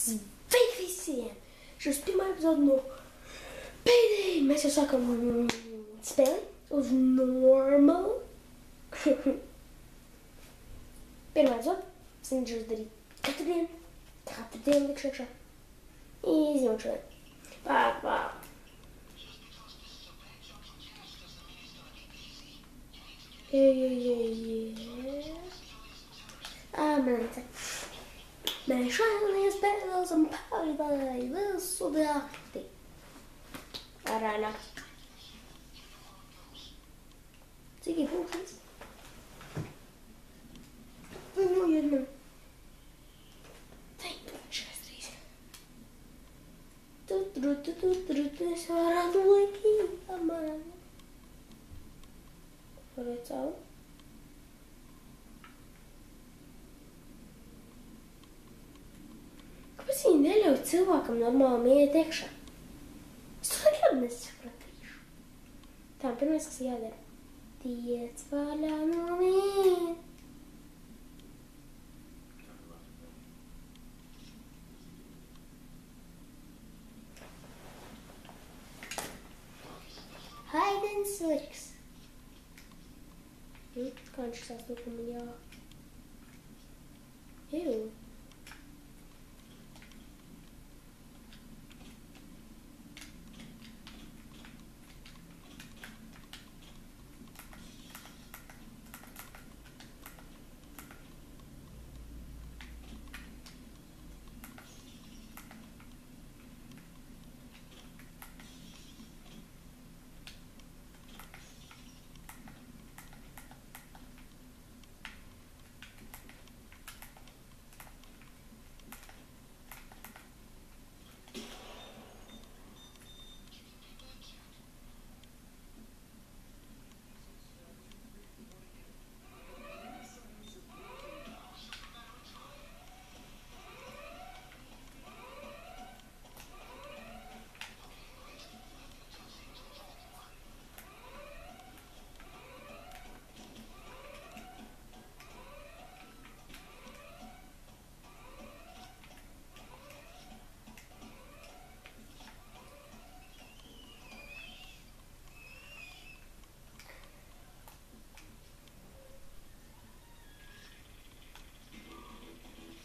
Sveiki visiem! Šis pirmā epizoda no pēdējā. Mēs jau sākam spēli uz normal. Pirmā epizoda. Cenšos darīt katru dienu likšu iekšā. Izņemot šodien. Mēs šodien spēlēsim pārīdāju visu nakti. Arā nakti. Cik ir pulkstens? Nu, jūt man. Teik, 43. Es varētu laikīt, man. Varētu cauri. Kāpēc viņi neļauj cilvēkam normāli iet iekšā? Es to nekad nesapratīšu. Tā, pirmais, kas jādara. Tiec vaļā no viena. Haidens sliks. Kā viņš sastāv, ka man jā. Jū.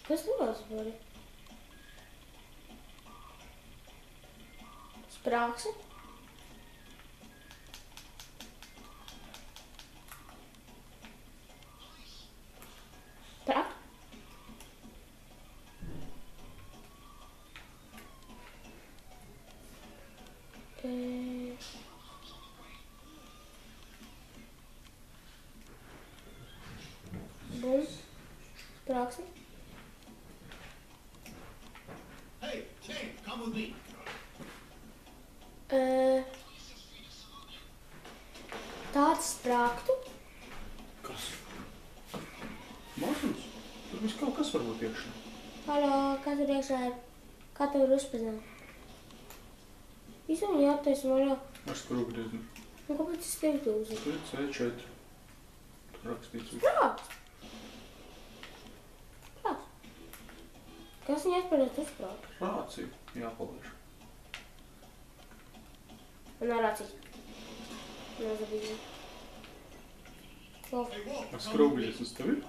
Kas labās vari? Sprāksi? Prāk? Bum. Sprāksi? Tāds sprāktu. Kas? Mašīnas? Tur viss kaut kas var būt iekšā. Halo, kas tur iekšā ir? Kā tev ir uzpazināt? Visu man jāaptaisa vaļā. Ar skrūgriezni. Un kāpēc es tevi to uzinu? Tur ir C4. Tur rakstīts. Sprākst! Sprākst! Kas viņa atpērēt uzsprākt? Rācija jāpalaiž. Man nav rācijas. Nezabīju. Ar skrūgrieznes tev ir?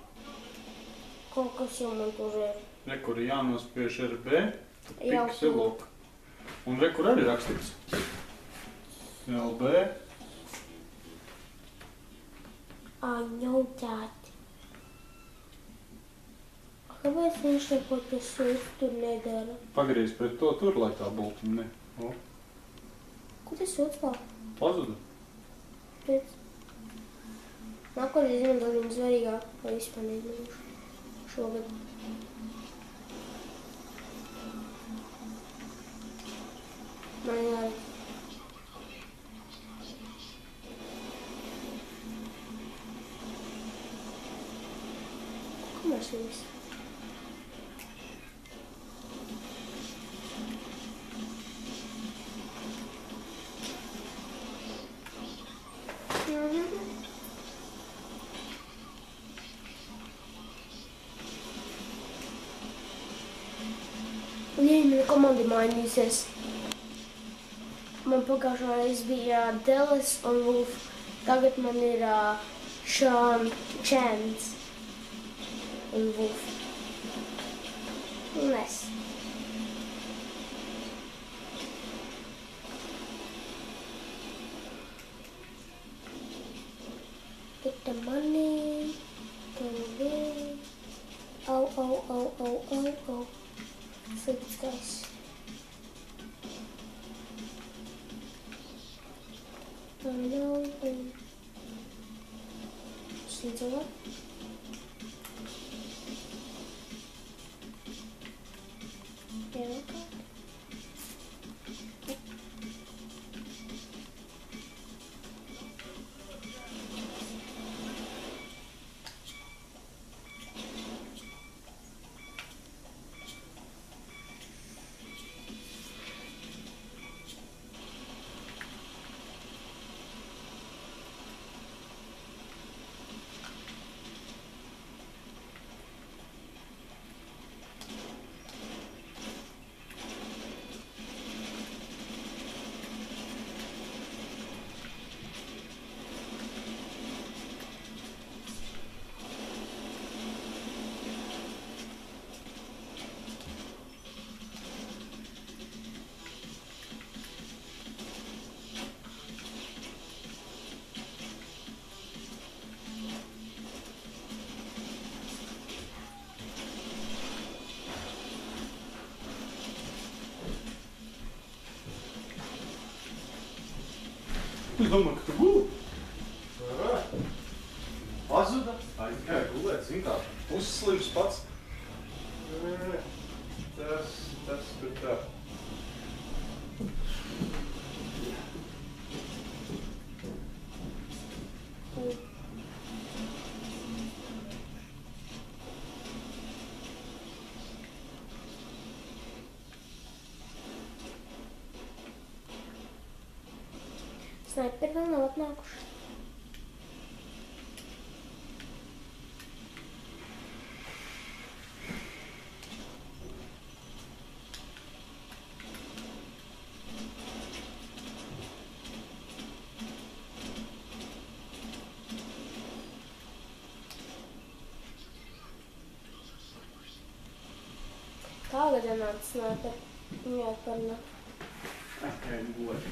Kaut kas jau man tur ir. Rekur jānospiež RB, pixel lock. Un rekur arī rakstīts. LB. Ņauķēti. Kāpēc viņš neko tas tur nedara? Pagriez pret to tur, lai tā būtu. Ne. O. Ko tas sūds vēl? Pazuda. Pēc. Nākotnē izmantot viņu svarīgāk, lai vispār neizmantošu šogad. Man jāri. Ko mēs viņus? Un ja mana komanda mainīsies. Man pagājušā reiz bija Delis un Wolf. Tagad man ir Chance un Wolf. Un es. Get the money. Oh. Sleep, guys. No. Sleep over. There we go. Es domāju, ka tu guli. Pazuda? Aizgāja gulēt, zin kā, uzslims pats. Tas tur tā. Sniperi vēl nav atnākuši. Tagad nāca sniperi. Viņu atparnā. Ai, gulēt.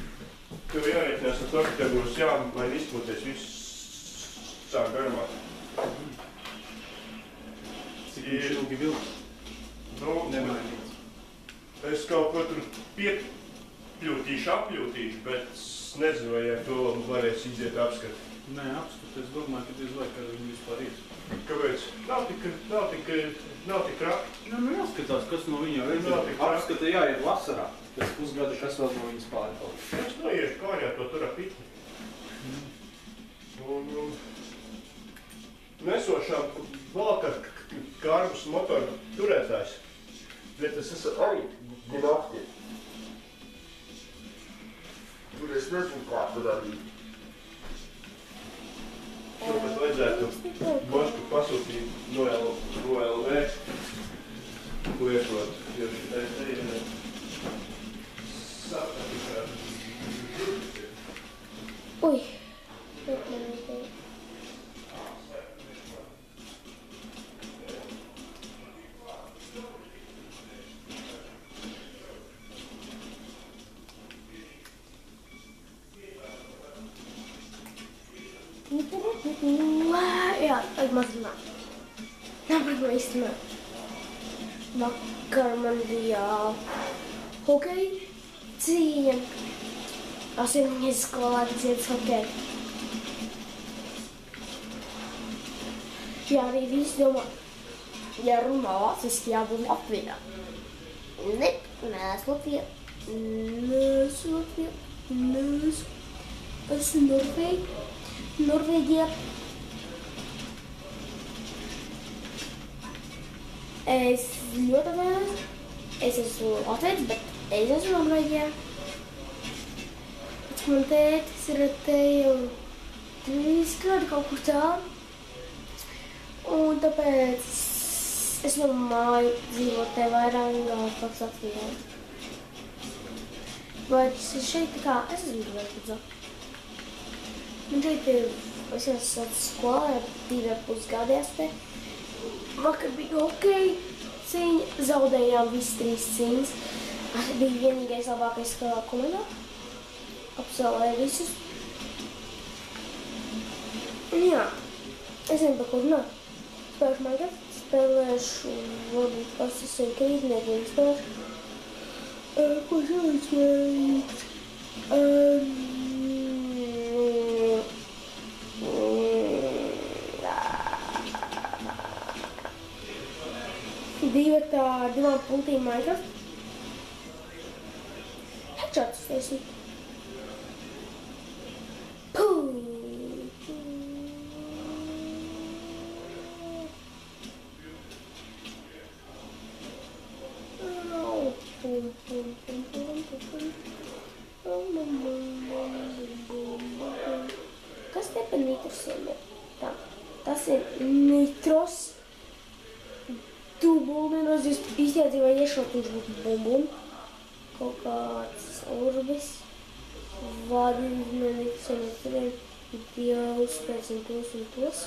Tev jāreicinās ar to, ka tev būs jāmaina izpūties viss sāk garumā. Cik viņš ilgi vilks? Nemainīts. Es kaut ko tur apļūtīšu, bet es nezinu, vai ar to varēs iziet apskati. Nē, apskati, es domāju, ka diez vai, ka viņi vispār ir. Kāpēc? Nav tik kraki. Nu jāskatās, kas no viņa ir. Apskata jāiet vasarā. Tas pusgada, kas vēl no viņas pārpalīd. Es noiešu kājā to tur ap pitni. Un nesošām valkā kārbus motoru turētājs. Bet es esmu arī gunakti. Tur es nezinu, kā tur arī. Tāpēc vajadzētu mašku pasūtīt no LV lietot, jo šitais ir Ui, bet man ideja. Jā, mazlināt. Nāpēc izcināt. Vakar man bija hokeja cīņa. Asiņas skolādi ciets hokeja. Jā, arī visi domā, ja runā vāciski, jābūt Latvijā. Ne, neesmu Latvijā. Esmu Norvēģijā. Es ļoti atvainojos. Es esmu Latvijas, bet es esmu Norvēģijā. Pēc man tētis ir te jau 3 gadi kaut kur tā. Un tāpēc Es varu māju dzīvot te vairāk pats Latvijā. Bet šeit tā kā es esmu gribētu. Man šeit ir, es esmu skolā, 2,5 gadies te. Vakar bija hokeja cīņa, zaudējām visas 3 cīņas. Bija vienīgais labākais skolā komandā. Apsolēju visus. Un jā, es zinu, par ko runāt. Spēlēšu Minecraft, spēlēšu, varbūt pasasēju krītniekiem spēlēšu. Ko šodien spēlēt? Divatā ar 2 punktiem Minecraft. Headshots taisīt. Kas te par nitrosiem ir? Tā, tas ir nitros. Dubulminos, jūs īstenībā iešot uz bumbum. Kaut kāds urbis. Vadījums no nitrosiem ir turiem. Jau uzspēcam tos un tos.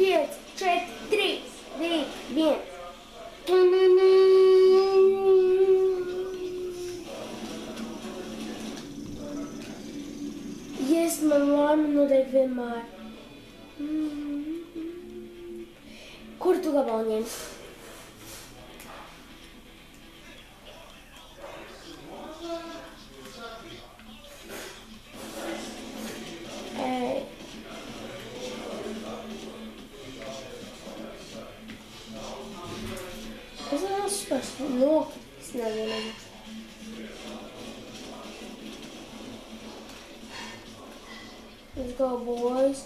Pieci, 4, 3, 2, 1. Yes, man laime notiek vienmēr. Kur tu gabalu ņemsi? Es neesmu nokritis, nevienam. Let's go, boys.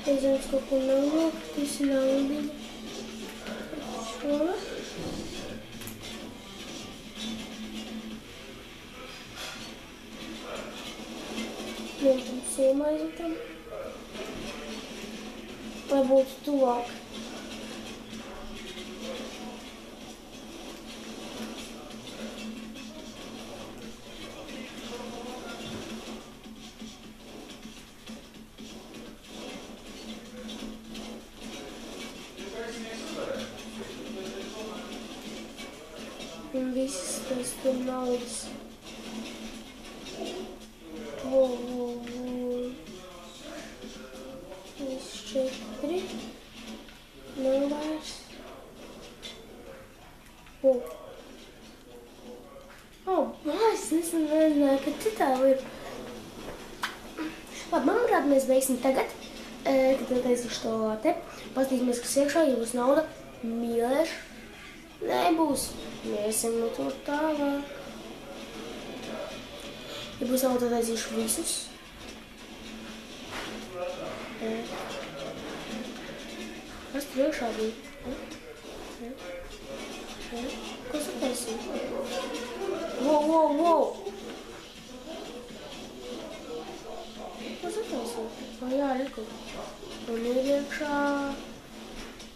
Es zinu, kaut ko nav nokritis, naudiņa. Šo. Vienam silmaizotam. Lai būtu tuvāk. Un visas tas tur naudas. Viss 4. Nav vairs. Es nezināju, ka te tā ir. Labi, manuprāt, mēs beigsim tagad, kad taisīšu to te. Pastīsimies, kas iekšā, ja būs nauda. Mīlēšu. Nebūs. Iesim no tur tālāk. Ja būs nauda, tad taisīšu visus. Kas tur iekšā bija? Kas tu taisīji? Wow! Kas tu taisīji? Jā, reku. Un ir iekšā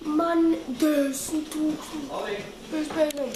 man 10 000. Mēs beidzam.